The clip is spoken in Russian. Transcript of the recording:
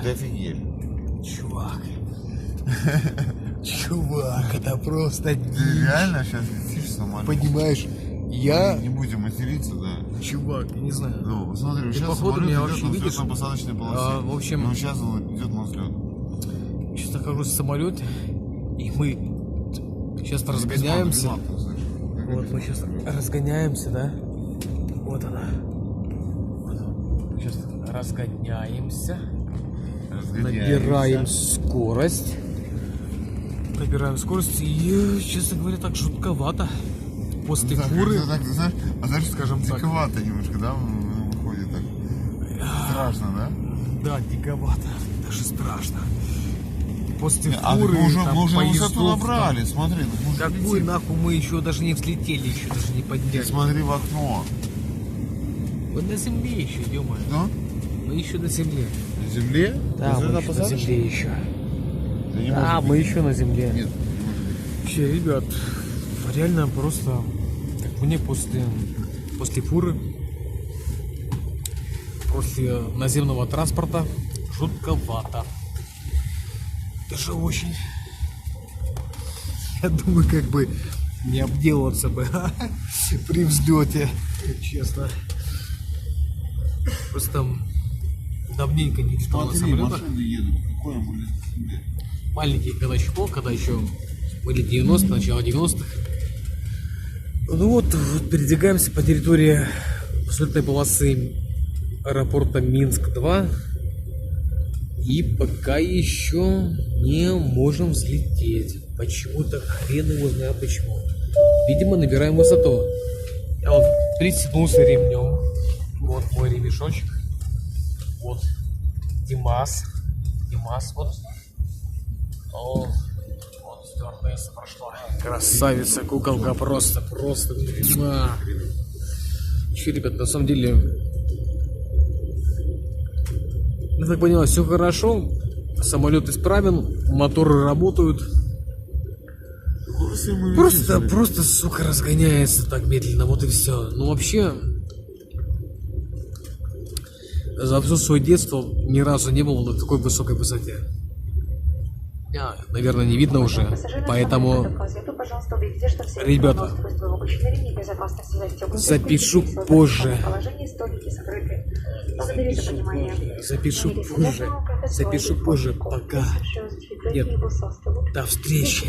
Ты офигели. Чувак. Чувак, это просто... Ты реально сейчас летишь в самолет? Понимаешь, я... Не будем материться, да. Чувак, я не знаю. Ну, смотри, сейчас походу самолет меня идет вообще на видишь? взлетно-посадочной полосе. В общем- Ну, сейчас он идет на взлет. Сейчас нахожусь в самолете, и мы сейчас разгоняемся. Бесплатно, слышишь? Вот мы сейчас разгоняемся, да? Вот она. Вот она. Мы сейчас разгоняемся. Набираем скорость. Набираем скорость. И, честно говоря, так жутковато. После Так, фуры. это так, ты знаешь, Скажем так. диковато немножко, да, выходит так. Страшно, да? Да, диковато. Даже страшно. После А фуры, мы уже там, высоту поездов, набрали, смотри. Мы уже Какой летим. нахуй мы еще даже не взлетели, еще даже не Ты поднялись. смотри в окно. Вот на земле еще, ё-моё. Да? Мы еще на земле. На земле? Да, мы еще на земле еще. Да не Да, может мы быть. еще на земле. Нет, не может быть. Вообще, ребят, реально просто, как мне после фуры, после наземного транспорта, жутковато. Даже очень. Я думаю, как бы не обделаться бы при взлете, честно. Просто давненько не летал на Смотри, самолетах. машины едут. Какой он будет к земле? Маленький, когда еще был, когда еще были 90-е, начало 90-х. Ну вот, передвигаемся по территории взлетной полосы аэропорта Минск-2. И пока еще не можем взлететь. Почему-то хрен его знает почему. Видимо, набираем высоту. Я вот пристегнулся ремнем. Вот мой ремешочек. Вот Димас. Димас вот. О, вот стюардесса прошла. Красавица, куколка, просто. Че, ребят, на самом деле, я так понял, все хорошо. Самолет исправен, моторы работают. Просто, сука, разгоняется так медленно, вот и все. Ну вообще, за все свое детство ни разу не был на такой высокой высоте. Наверное, не видно уже, поэтому, ребята, запишу позже. Запишу позже, пока. Нет, до встречи.